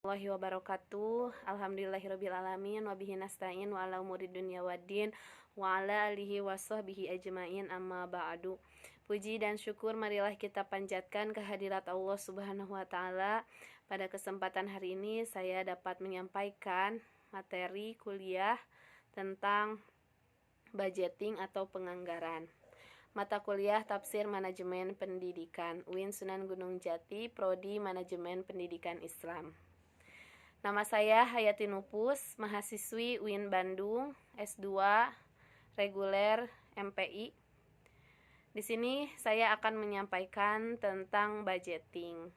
Warahmatullahi wabarakatuh. Alhamdulillahirrabbilalamin. Wabihi nasta'in wa ala umuri dunya waddin wa ala alihi wa sahbihi ajma'in, amma ba'du. Puji dan syukur marilah kita panjatkan kehadirat Allah subhanahu wa ta'ala. Pada kesempatan hari ini saya dapat menyampaikan materi kuliah tentang budgeting atau penganggaran. Mata kuliah Tafsir Manajemen Pendidikan, UIN Sunan Gunung Jati, Prodi Manajemen Pendidikan Islam. Nama saya Hayati Nupus, mahasiswi UIN Bandung, S2, reguler MPI. Di sini saya akan menyampaikan tentang budgeting.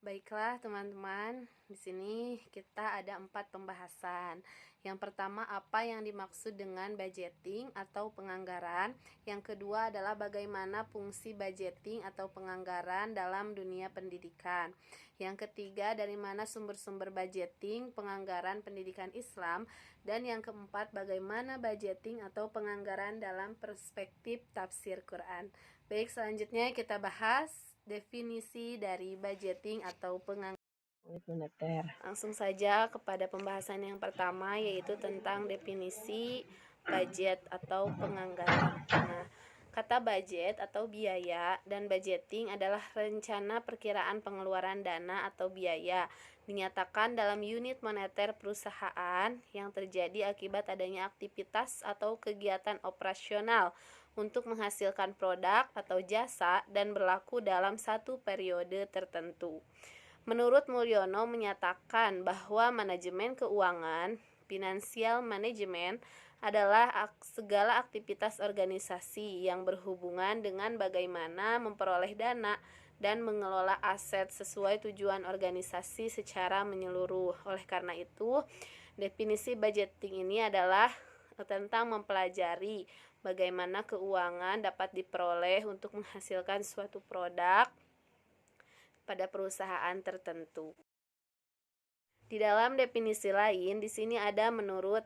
Baiklah teman-teman, di sini kita ada 4 pembahasan. Yang pertama, apa yang dimaksud dengan budgeting atau penganggaran. Yang kedua adalah bagaimana fungsi budgeting atau penganggaran dalam dunia pendidikan. Yang ketiga, dari mana sumber-sumber budgeting, penganggaran pendidikan Islam. Dan yang keempat, bagaimana budgeting atau penganggaran dalam perspektif tafsir Quran. Baik, selanjutnya kita bahas definisi dari budgeting atau penganggaran. Langsung saja kepada pembahasan yang pertama, yaitu tentang definisi budget atau penganggaran. Nah, kata budget atau biaya dan budgeting adalah rencana perkiraan pengeluaran dana atau biaya dinyatakan dalam unit moneter perusahaan yang terjadi akibat adanya aktivitas atau kegiatan operasional untuk menghasilkan produk atau jasa dan berlaku dalam satu periode tertentu. Menurut Mulyono menyatakan bahwa manajemen keuangan, financial management, adalah segala aktivitas organisasi yang berhubungan dengan bagaimana memperoleh dana dan mengelola aset sesuai tujuan organisasi secara menyeluruh. Oleh karena itu, definisi budgeting ini adalah tentang mempelajari bagaimana keuangan dapat diperoleh untuk menghasilkan suatu produk pada perusahaan tertentu. Di dalam definisi lain, di sini ada menurut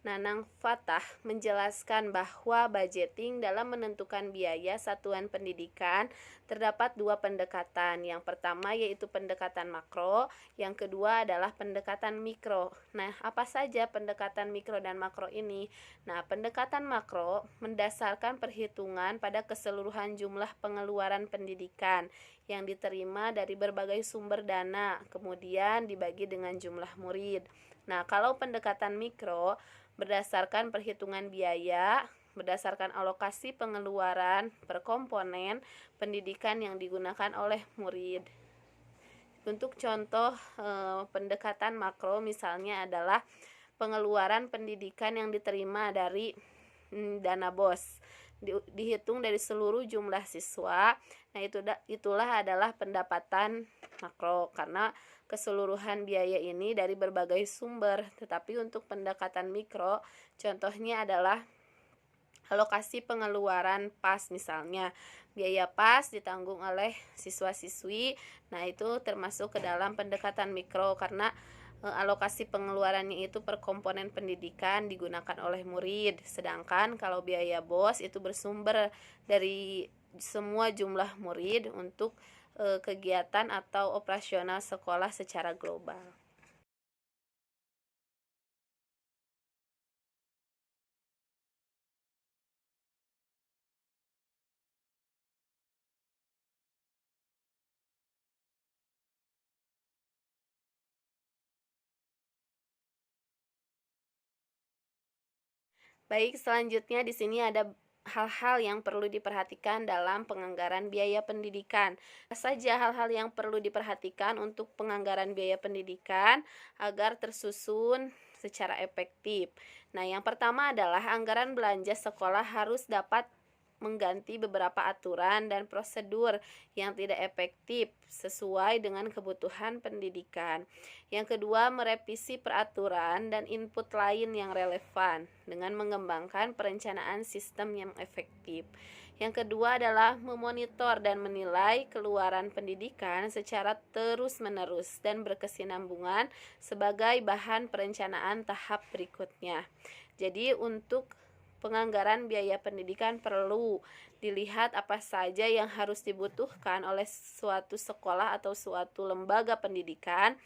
Nanang Fatah menjelaskan bahwa budgeting dalam menentukan biaya satuan pendidikan terdapat 2 pendekatan. Yang pertama yaitu pendekatan makro, yang kedua adalah pendekatan mikro. Nah, apa saja pendekatan mikro dan makro ini? Nah, pendekatan makro mendasarkan perhitungan pada keseluruhan jumlah pengeluaran pendidikan yang diterima dari berbagai sumber dana, kemudian dibagi dengan jumlah murid. Nah, kalau pendekatan mikro berdasarkan perhitungan biaya, berdasarkan alokasi pengeluaran per komponen pendidikan yang digunakan oleh murid. Untuk contoh pendekatan makro misalnya adalah pengeluaran pendidikan yang diterima dari dana BOS, dihitung dari seluruh jumlah siswa. Nah, itulah adalah pendapatan makro karena keseluruhan biaya ini dari berbagai sumber. Tetapi untuk pendekatan mikro, contohnya adalah alokasi pengeluaran PAS misalnya. Biaya PAS ditanggung oleh siswa-siswi. Nah, itu termasuk ke dalam pendekatan mikro karena alokasi pengeluarannya itu per komponen pendidikan digunakan oleh murid. Sedangkan kalau biaya BOS itu bersumber dari semua jumlah murid untuk kegiatan atau operasional sekolah secara global. Baik, selanjutnya di sini ada hal-hal yang perlu diperhatikan dalam penganggaran biaya pendidikan. Apa saja hal-hal yang perlu diperhatikan untuk penganggaran biaya pendidikan agar tersusun secara efektif. Nah, yang pertama adalah anggaran belanja sekolah harus dapat mengganti beberapa aturan dan prosedur yang tidak efektif sesuai dengan kebutuhan pendidikan. Yang kedua, merevisi peraturan dan input lain yang relevan dengan mengembangkan perencanaan sistem yang efektif. Yang kedua adalah memonitor dan menilai keluaran pendidikan secara terus-menerus dan berkesinambungan sebagai bahan perencanaan tahap berikutnya. Jadi untuk Penganggaran biaya pendidikan perlu dilihat apa saja yang harus dibutuhkan oleh suatu sekolah atau suatu lembaga pendidikan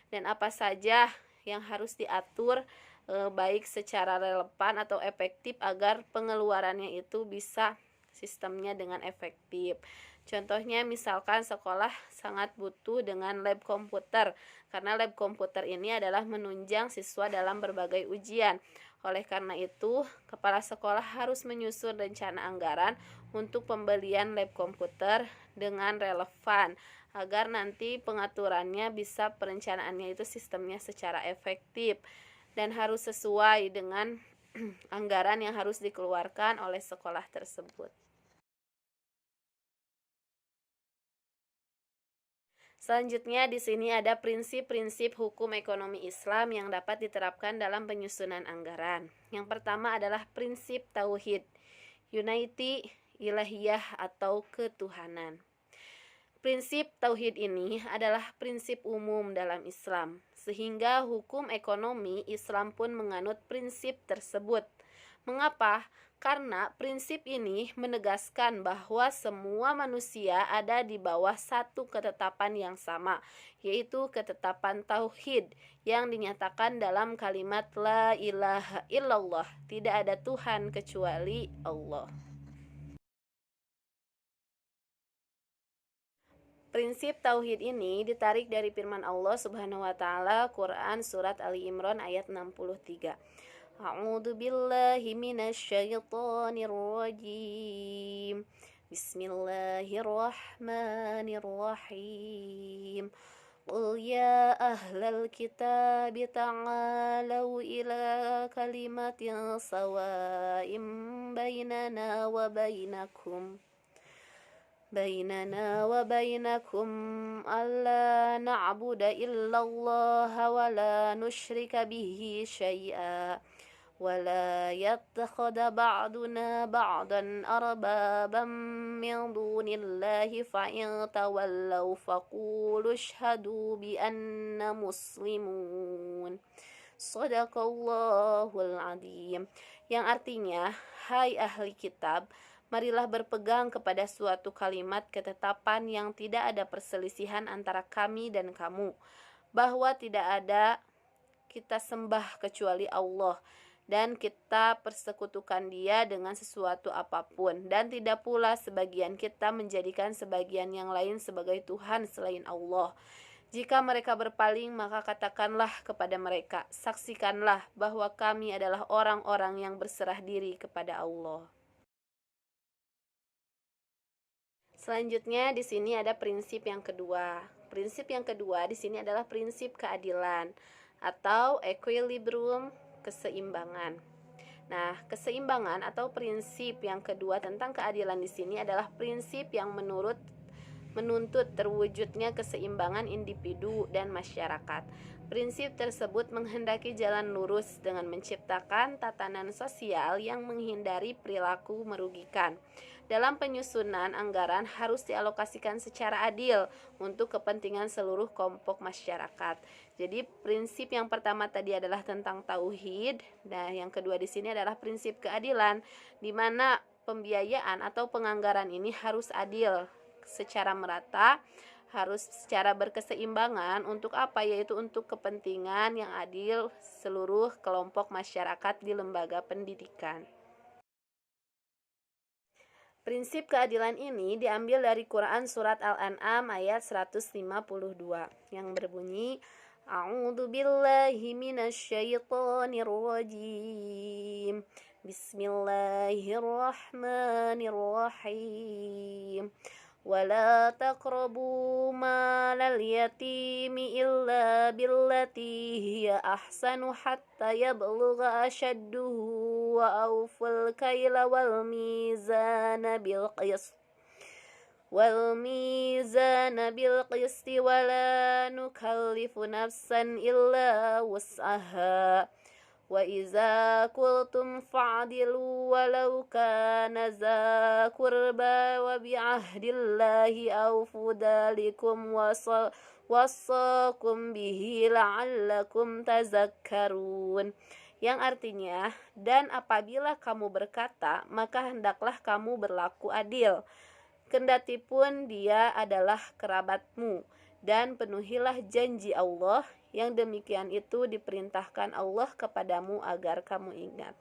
dan apa saja yang harus diatur baik secara relevan atau efektif agar pengeluarannya itu bisa sistemnya dengan efektif. Contohnya misalkan sekolah sangat butuh dengan lab komputer karena lab komputer ini adalah menunjang siswa dalam berbagai ujian. Oleh karena itu, kepala sekolah harus menyusun rencana anggaran untuk pembelian lab komputer dengan relevan agar nanti pengaturannya bisa perencanaannya itu sistemnya secara efektif dan harus sesuai dengan anggaran yang harus dikeluarkan oleh sekolah tersebut. Selanjutnya di sini ada prinsip-prinsip hukum ekonomi Islam yang dapat diterapkan dalam penyusunan anggaran. Yang pertama adalah prinsip tauhid, unity, ilahiyah atau ketuhanan. Prinsip tauhid ini adalah prinsip umum dalam Islam, sehingga hukum ekonomi Islam pun menganut prinsip tersebut. Mengapa? Karena prinsip ini menegaskan bahwa semua manusia ada di bawah satu ketetapan yang sama, yaitu ketetapan tauhid yang dinyatakan dalam kalimat la ilaha illallah, tidak ada Tuhan kecuali Allah. Prinsip tauhid ini ditarik dari firman Allah Subhanahu wa taala Quran surat Ali Imran ayat 63. A'udzu billahi minasyaitonir rajim. Bismillahirrahmanirrahim. Qul ya ahlal kitab ta'alu ila kalimatin sawa'im bainana wa bainakum alla na'budu illallah wa la nusyrika bihi syai'a wa la yattakhadha ba'duna ba'dan arbaban min dunillahi fa in tawallaw faqulu ashhadu bi anna muslimun. Shadaqallahul azim. Yang artinya, hai ahli kitab, marilah berpegang kepada suatu kalimat ketetapan yang tidak ada perselisihan antara kami dan kamu, bahwa tidak ada kita sembah kecuali Allah, dan kita persekutukan Dia dengan sesuatu apapun, dan tidak pula sebagian kita menjadikan sebagian yang lain sebagai Tuhan selain Allah. Jika mereka berpaling, maka katakanlah kepada mereka, saksikanlah bahwa kami adalah orang-orang yang berserah diri kepada Allah. Selanjutnya di sini ada prinsip yang kedua. Prinsip yang kedua di sini adalah prinsip keadilan atau equilibrium, keseimbangan. Nah, keseimbangan atau prinsip yang kedua tentang keadilan di sini adalah prinsip yang menuntut terwujudnya keseimbangan individu dan masyarakat. Prinsip tersebut menghendaki jalan lurus dengan menciptakan tatanan sosial yang menghindari perilaku merugikan. Dalam penyusunan anggaran harus dialokasikan secara adil untuk kepentingan seluruh kelompok masyarakat. Jadi prinsip yang pertama tadi adalah tentang tauhid, dan yang kedua di sini adalah prinsip keadilan, di mana pembiayaan atau penganggaran ini harus adil secara merata, harus secara berkeseimbangan. Untuk apa? Yaitu untuk kepentingan yang adil seluruh kelompok masyarakat di lembaga pendidikan. Prinsip keadilan ini diambil dari Quran surat Al-An'am ayat 152 yang berbunyi, A'udzu billahi minasyaitonir rajim. Bismillahirrahmanirrahim. ولا تقربوا مال اليتيم إلا بالتي هي أحسن حتى يبلغ أشده وأوفوا الكيل والميزان بالقسط ولا نكلف نفسا إلا وسعها وإذا قلتم فاعدلوا ولو كان ذا قربى وبعهد الله أوفوا ذلكم وصاكم به لعلكم تذكرون. yang artinya, dan apabila kamu berkata, maka hendaklah kamu berlaku adil, kendatipun dia adalah kerabatmu, dan penuhilah janji Allah, yang demikian itu diperintahkan Allah kepadamu agar kamu ingat.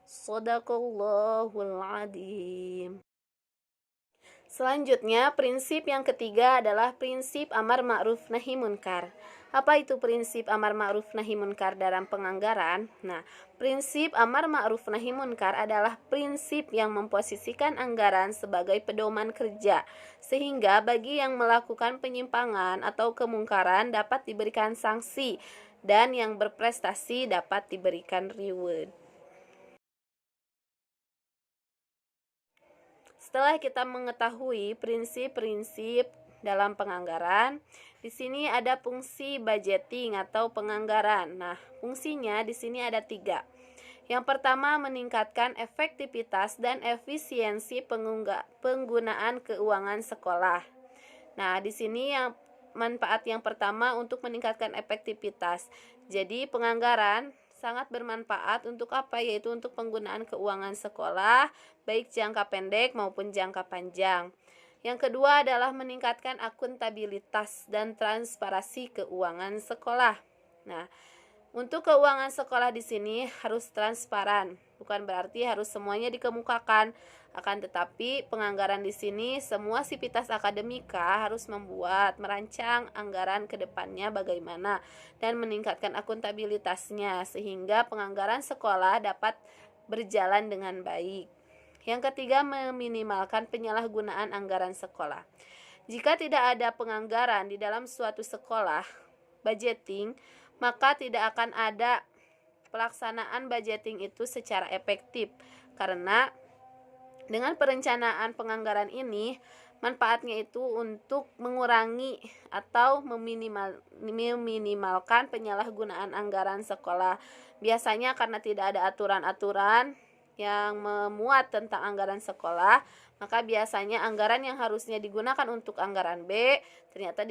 Shadaqallahul Adzim. Selanjutnya, prinsip yang ketiga adalah prinsip amar ma'ruf nahi munkar. Apa itu prinsip amar ma'ruf nahi munkar dalam penganggaran? Nah, prinsip amar ma'ruf nahi munkar adalah prinsip yang memposisikan anggaran sebagai pedoman kerja, sehingga bagi yang melakukan penyimpangan atau kemungkaran dapat diberikan sanksi, dan yang berprestasi dapat diberikan reward. Setelah kita mengetahui prinsip-prinsip dalam penganggaran, di sini ada fungsi budgeting atau penganggaran. Nah, fungsinya di sini ada 3. Yang pertama, meningkatkan efektivitas dan efisiensi penggunaan keuangan sekolah. Nah, di sini yang manfaat yang pertama untuk meningkatkan efektivitas. Jadi, penganggaran sangat bermanfaat untuk apa? Yaitu untuk penggunaan keuangan sekolah, baik jangka pendek maupun jangka panjang. Yang kedua adalah meningkatkan akuntabilitas dan transparansi keuangan sekolah. Nah, untuk keuangan sekolah di sini harus transparan, bukan berarti harus semuanya dikemukakan. Akan tetapi penganggaran di sini semua sivitas akademika harus merancang anggaran ke depannya bagaimana dan meningkatkan akuntabilitasnya sehingga penganggaran sekolah dapat berjalan dengan baik. Yang ketiga, meminimalkan penyalahgunaan anggaran sekolah. Jika tidak ada penganggaran di dalam suatu sekolah, budgeting, maka tidak akan ada pelaksanaan budgeting itu secara efektif, karena dengan perencanaan penganggaran ini, manfaatnya itu untuk mengurangi atau meminimalkan penyalahgunaan anggaran sekolah. Biasanya karena tidak ada aturan-aturan yang memuat tentang anggaran sekolah, maka biasanya anggaran yang harusnya digunakan untuk anggaran B ternyata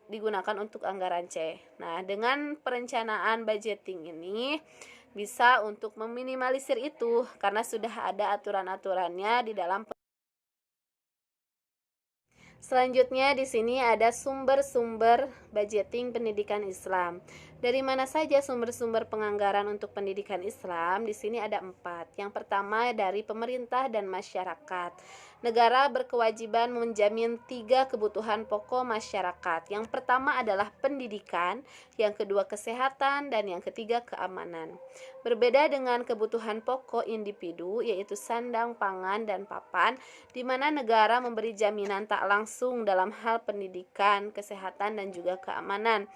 digunakan untuk anggaran C. Nah, dengan perencanaan budgeting ini bisa untuk meminimalisir itu karena sudah ada aturan-aturannya di dalam. Selanjutnya di sini ada sumber-sumber budgeting pendidikan Islam. Dari mana saja sumber-sumber penganggaran untuk pendidikan Islam? Di sini ada 4. Yang pertama dari pemerintah dan masyarakat. Negara berkewajiban menjamin 3 kebutuhan pokok masyarakat. Yang pertama adalah pendidikan, yang kedua kesehatan, dan yang ketiga keamanan. Berbeda dengan kebutuhan pokok individu, yaitu sandang, pangan, dan papan, di mana negara memberi jaminan tak langsung dalam hal pendidikan, kesehatan, dan juga keamanan.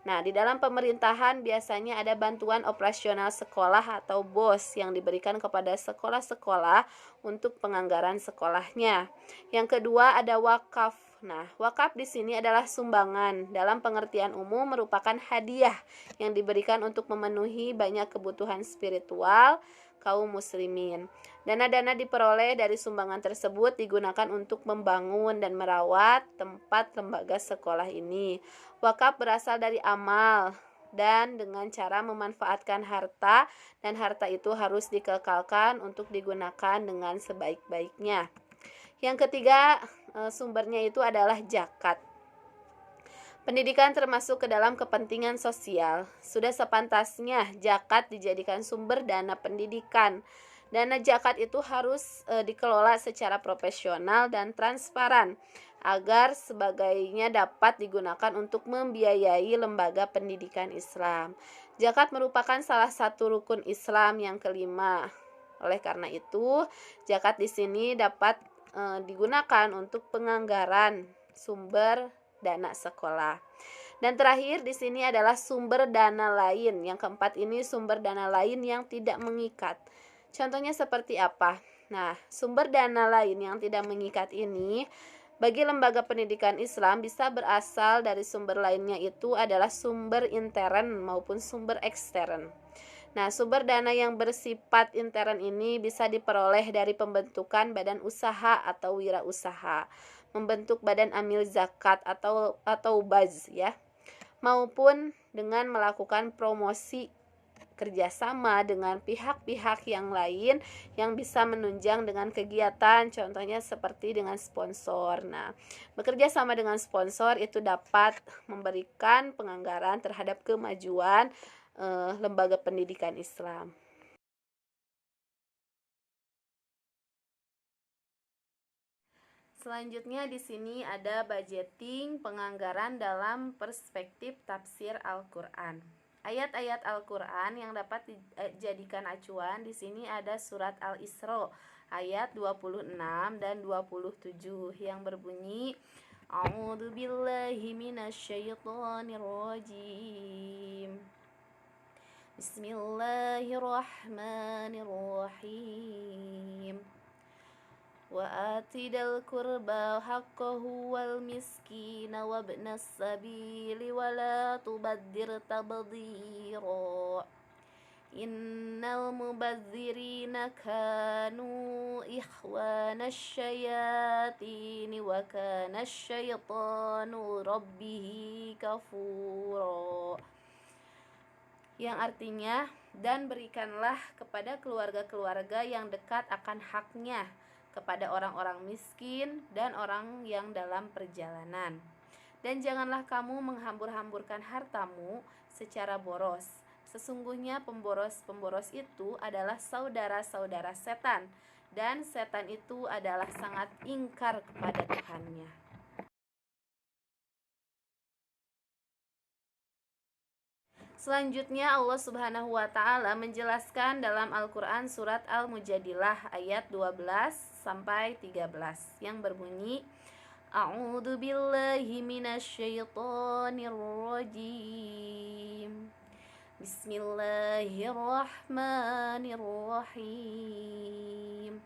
Nah, di dalam pemerintahan biasanya ada bantuan operasional sekolah atau BOS yang diberikan kepada sekolah-sekolah untuk penganggaran sekolahnya. Yang kedua ada wakaf. Nah, wakaf di sini adalah sumbangan. Dalam pengertian umum merupakan hadiah yang diberikan untuk memenuhi banyak kebutuhan spiritual kaum muslimin. Dana-dana diperoleh dari sumbangan tersebut digunakan untuk membangun dan merawat tempat lembaga sekolah ini. Wakaf berasal dari amal dan dengan cara memanfaatkan harta, dan harta itu harus dikekalkan untuk digunakan dengan sebaik-baiknya. Yang ketiga, sumbernya itu adalah zakat. Pendidikan termasuk ke dalam kepentingan sosial. Sudah sepantasnya zakat dijadikan sumber dana pendidikan. Dana zakat itu harus dikelola secara profesional dan transparan agar sebagainya dapat digunakan untuk membiayai lembaga pendidikan Islam. Zakat merupakan salah satu rukun Islam yang kelima. Oleh karena itu, zakat di sini dapat digunakan untuk penganggaran sumber dana sekolah. Dan terakhir di sini adalah sumber dana lain. Yang keempat ini sumber dana lain yang tidak mengikat. Contohnya seperti apa? Nah, sumber dana lain yang tidak mengikat ini bagi lembaga pendidikan Islam bisa berasal dari sumber lainnya, itu adalah sumber intern maupun sumber ekstern. Nah, sumber dana yang bersifat intern ini bisa diperoleh dari pembentukan badan usaha atau wirausaha, membentuk badan amil zakat atau BAZ ya, maupun dengan melakukan promosi kerjasama dengan pihak-pihak yang lain yang bisa menunjang dengan kegiatan, contohnya seperti dengan sponsor. Nah, bekerja sama dengan sponsor itu dapat memberikan penganggaran terhadap kemajuan lembaga pendidikan Islam. Selanjutnya di sini ada budgeting penganggaran dalam perspektif tafsir Al-Qur'an. Ayat-ayat Al-Qur'an yang dapat dijadikan acuan di sini ada surat Al-Isra ayat 26 dan 27 yang berbunyi A'udzu billahi minasyaitonir rajim. Bismillahirrahmanirrahim. وآت ذا القربى حقه والمسكين وابن السبيل ولا تبذر تبذيرا إن المبذرين كانوا إخوان الشياطين وكان الشيطان ربه كفورا, yang artinya, dan berikanlah kepada keluarga-keluarga yang dekat akan haknya kepada orang-orang miskin dan orang yang dalam perjalanan. Dan janganlah kamu menghambur-hamburkan hartamu secara boros. Sesungguhnya pemboros-pemboros itu adalah saudara-saudara setan, dan setan itu adalah sangat ingkar kepada Tuhannya. Selanjutnya Allah Subhanahu wa taala menjelaskan dalam Al-Qur'an surat Al-Mujadilah ayat 12 sampai 13 yang berbunyi A'udzu billahi minasyaitonir rajim. Bismillahirrahmanirrahim.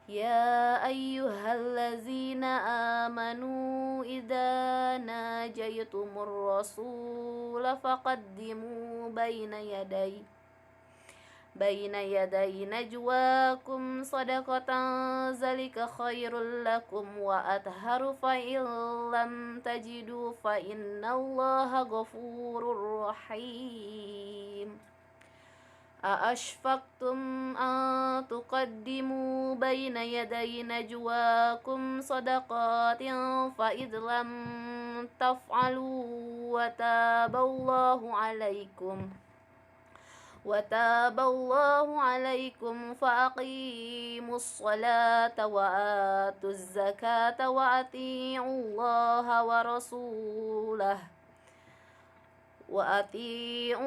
Ya ayyuhallazina amanu idza najaytumur rasula faqaddimu baina yaday najwakum sadaqatan zalika khairul lakum wa atharu fa illam tajidu fa innallaha ghafurur rahim. أأشفقتم أن تقدموا بين يدي نجواكم صدقات فإذ لم تفعلوا وتاب الله عليكم فأقيموا الصلاة وآتوا الزكاة وأطيعوا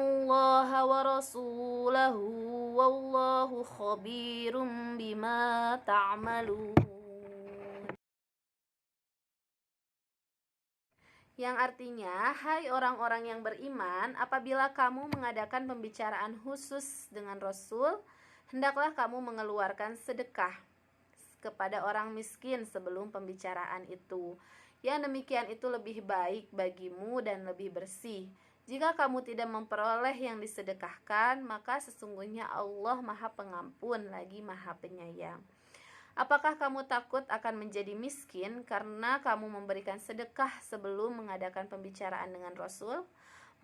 الله ورسوله والله خبير بما تعملون. Yang artinya, hai orang-orang yang beriman, apabila kamu mengadakan pembicaraan khusus dengan Rasul, hendaklah kamu mengeluarkan sedekah kepada orang miskin sebelum pembicaraan itu. Yang demikian itu lebih baik bagimu dan lebih bersih. Jika kamu tidak memperoleh yang disedekahkan, maka sesungguhnya Allah Maha Pengampun lagi Maha Penyayang. Apakah kamu takut akan menjadi miskin karena kamu memberikan sedekah sebelum mengadakan pembicaraan dengan Rasul?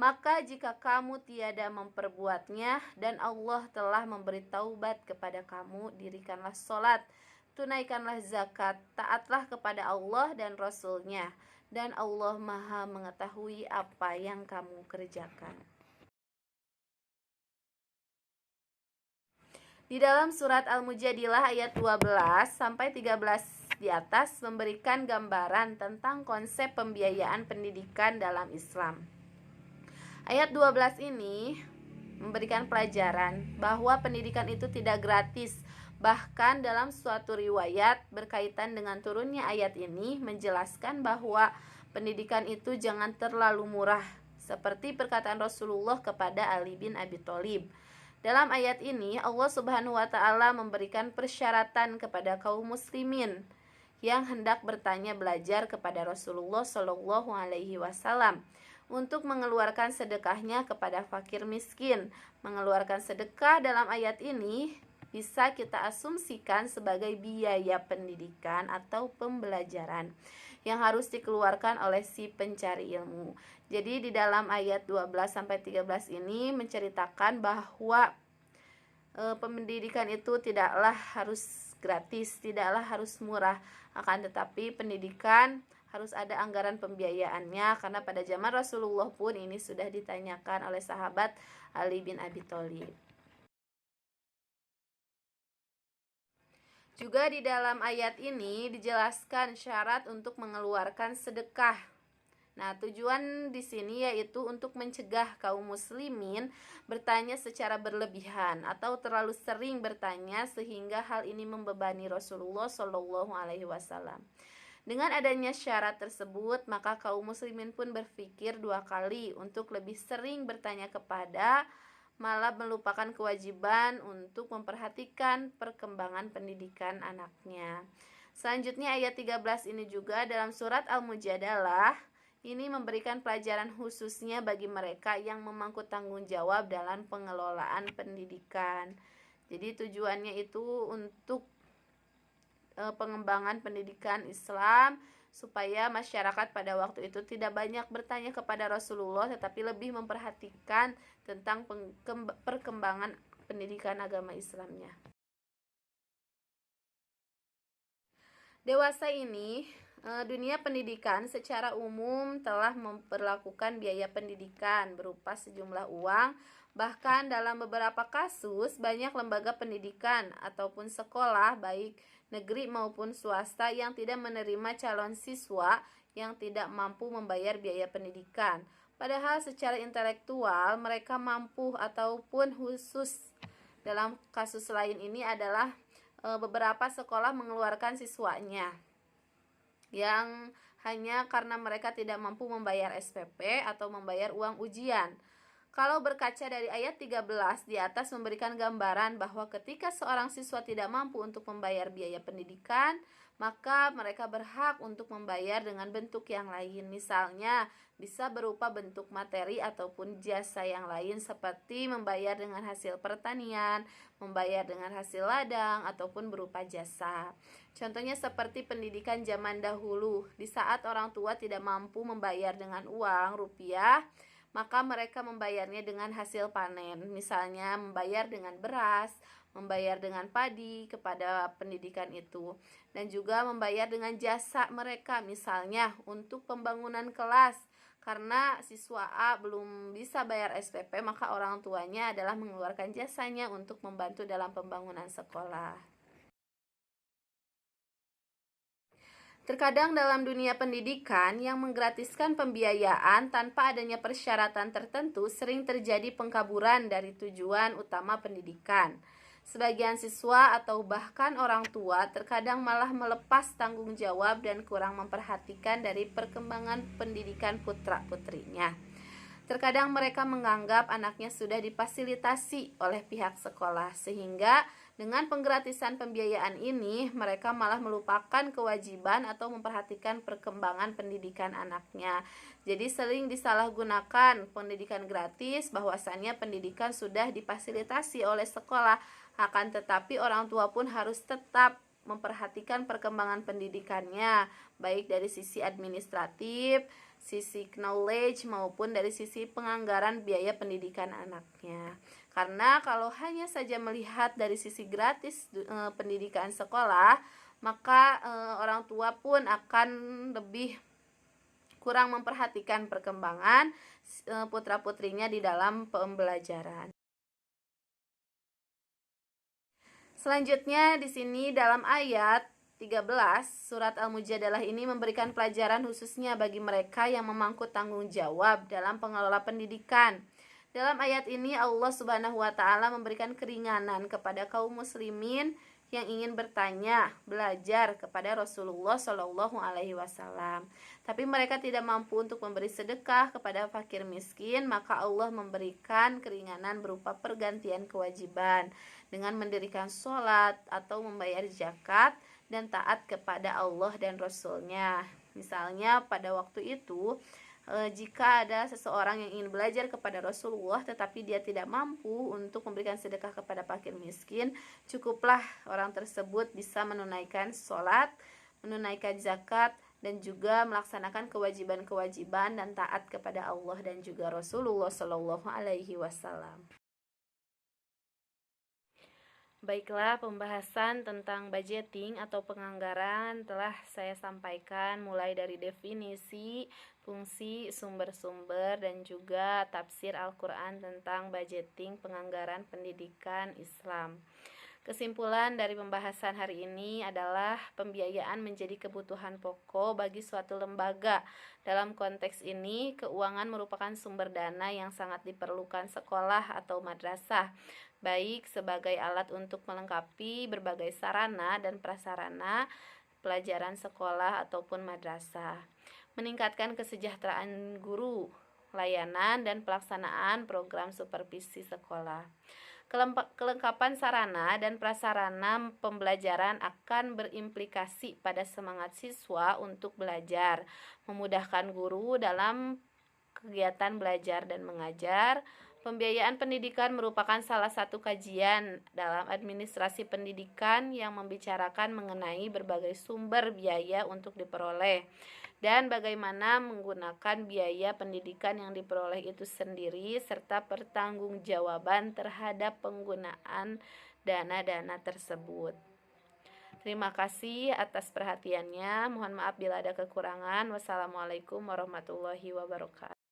Maka jika kamu tiada memperbuatnya dan Allah telah memberi taubat kepada kamu, dirikanlah sholat, tunaikanlah zakat, taatlah kepada Allah dan Rasul-Nya, dan Allah Maha mengetahui apa yang kamu kerjakan. Di dalam surat Al-Mujadilah ayat 12 sampai 13 di atas memberikan gambaran tentang konsep pembiayaan pendidikan dalam Islam. Ayat 12 ini memberikan pelajaran bahwa pendidikan itu tidak gratis. Bahkan dalam suatu riwayat berkaitan dengan turunnya ayat ini menjelaskan bahwa pendidikan itu jangan terlalu murah, seperti perkataan Rasulullah kepada Ali bin Abi Thalib. Dalam ayat ini Allah Subhanahu wa taala memberikan persyaratan kepada kaum muslimin yang hendak bertanya belajar kepada Rasulullah Shallallahu alaihi wasallam untuk mengeluarkan sedekahnya kepada fakir miskin. Mengeluarkan sedekah dalam ayat ini bisa kita asumsikan sebagai biaya pendidikan atau pembelajaran yang harus dikeluarkan oleh si pencari ilmu. Jadi di dalam ayat 12 sampai 13 ini menceritakan bahwa pendidikan itu tidaklah harus gratis, tidaklah harus murah, akan tetapi pendidikan harus ada anggaran pembiayaannya, karena pada zaman Rasulullah pun ini sudah ditanyakan oleh sahabat Ali bin Abi Thalib. Juga di dalam ayat ini dijelaskan syarat untuk mengeluarkan sedekah. Nah, tujuan di sini yaitu untuk mencegah kaum muslimin bertanya secara berlebihan atau terlalu sering bertanya sehingga hal ini membebani Rasulullah Shallallahu alaihi wasallam. Dengan adanya syarat tersebut, maka kaum muslimin pun berpikir dua kali untuk lebih sering bertanya kepada, malah melupakan kewajiban untuk memperhatikan perkembangan pendidikan anaknya. Selanjutnya ayat 13 ini juga dalam surat Al-Mujadalah ini memberikan pelajaran khususnya bagi mereka yang memangku tanggung jawab dalam pengelolaan pendidikan. Jadi tujuannya itu untuk pengembangan pendidikan Islam, supaya masyarakat pada waktu itu tidak banyak bertanya kepada Rasulullah, tetapi lebih memperhatikan tentang perkembangan pendidikan agama Islamnya. Dewasa ini, dunia pendidikan secara umum telah memperlakukan biaya pendidikan berupa sejumlah uang. Bahkan dalam beberapa kasus, banyak lembaga pendidikan ataupun sekolah, baik negeri maupun swasta, yang tidak menerima calon siswa yang tidak mampu membayar biaya pendidikan. Padahal secara intelektual mereka mampu, ataupun khusus dalam kasus lain ini adalah beberapa sekolah mengeluarkan siswanya yang hanya karena mereka tidak mampu membayar SPP atau membayar uang ujian. Kalau berkaca dari ayat 13 di atas memberikan gambaran bahwa ketika seorang siswa tidak mampu untuk membayar biaya pendidikan, maka mereka berhak untuk membayar dengan bentuk yang lain. Misalnya, bisa berupa bentuk materi ataupun jasa yang lain seperti membayar dengan hasil pertanian, membayar dengan hasil ladang, ataupun berupa jasa. Contohnya seperti pendidikan zaman dahulu, di saat orang tua tidak mampu membayar dengan uang rupiah, maka mereka membayarnya dengan hasil panen. Misalnya membayar dengan beras, membayar dengan padi kepada pendidikan itu, dan juga membayar dengan jasa mereka, misalnya untuk pembangunan kelas. Karena siswa A belum bisa bayar SPP, maka orang tuanya adalah mengeluarkan jasanya untuk membantu dalam pembangunan sekolah. Terkadang dalam dunia pendidikan yang menggratiskan pembiayaan tanpa adanya persyaratan tertentu sering terjadi pengkaburan dari tujuan utama pendidikan. Sebagian siswa atau bahkan orang tua terkadang malah melepas tanggung jawab dan kurang memperhatikan dari perkembangan pendidikan putra-putrinya. Terkadang mereka menganggap anaknya sudah difasilitasi oleh pihak sekolah, sehingga dengan penggratisan pembiayaan ini mereka malah melupakan kewajiban atau memperhatikan perkembangan pendidikan anaknya. Jadi sering disalahgunakan pendidikan gratis, bahwasannya pendidikan sudah difasilitasi oleh sekolah, akan tetapi orang tua pun harus tetap memperhatikan perkembangan pendidikannya, baik dari sisi administratif, sisi knowledge, maupun dari sisi penganggaran biaya pendidikan anaknya. Karena kalau hanya saja melihat dari sisi gratis pendidikan sekolah, maka orang tua pun akan lebih kurang memperhatikan perkembangan putra-putrinya di dalam pembelajaran. Selanjutnya di sini dalam ayat 13 surat Al-Mujadalah ini memberikan pelajaran khususnya bagi mereka yang memangku tanggung jawab dalam pengelola pendidikan. Dalam ayat ini Allah Subhanahu wa taala memberikan keringanan kepada kaum muslimin yang ingin bertanya, belajar kepada Rasulullah Shallallahu alaihi wasallam. Tapi mereka tidak mampu untuk memberi sedekah kepada fakir miskin, maka Allah memberikan keringanan berupa pergantian kewajiban dengan mendirikan sholat atau membayar zakat dan taat kepada Allah dan Rasulnya. Misalnya pada waktu itu Jika ada seseorang yang ingin belajar kepada Rasulullah tetapi dia tidak mampu untuk memberikan sedekah kepada fakir miskin, cukuplah orang tersebut bisa menunaikan sholat, menunaikan zakat, dan juga melaksanakan kewajiban-kewajiban dan taat kepada Allah dan juga Rasulullah Shallallahu Alaihi Wasallam. Baiklah, pembahasan tentang budgeting atau penganggaran telah saya sampaikan mulai dari definisi, fungsi, sumber-sumber, dan juga tafsir Al-Quran tentang budgeting penganggaran pendidikan Islam. Kesimpulan dari pembahasan hari ini adalah pembiayaan menjadi kebutuhan pokok bagi suatu lembaga. Dalam konteks ini, keuangan merupakan sumber dana yang sangat diperlukan sekolah atau madrasah, baik sebagai alat untuk melengkapi berbagai sarana dan prasarana pelajaran sekolah ataupun madrasah, meningkatkan kesejahteraan guru, layanan dan pelaksanaan program supervisi sekolah. Kelengkapan sarana dan prasarana pembelajaran akan berimplikasi pada semangat siswa untuk belajar, memudahkan guru dalam kegiatan belajar dan mengajar. Pembiayaan pendidikan merupakan salah satu kajian dalam administrasi pendidikan yang membicarakan mengenai berbagai sumber biaya untuk diperoleh dan bagaimana menggunakan biaya pendidikan yang diperoleh itu sendiri serta pertanggungjawaban terhadap penggunaan dana-dana tersebut. Terima kasih atas perhatiannya. Mohon maaf bila ada kekurangan. Wassalamualaikum warahmatullahi wabarakatuh.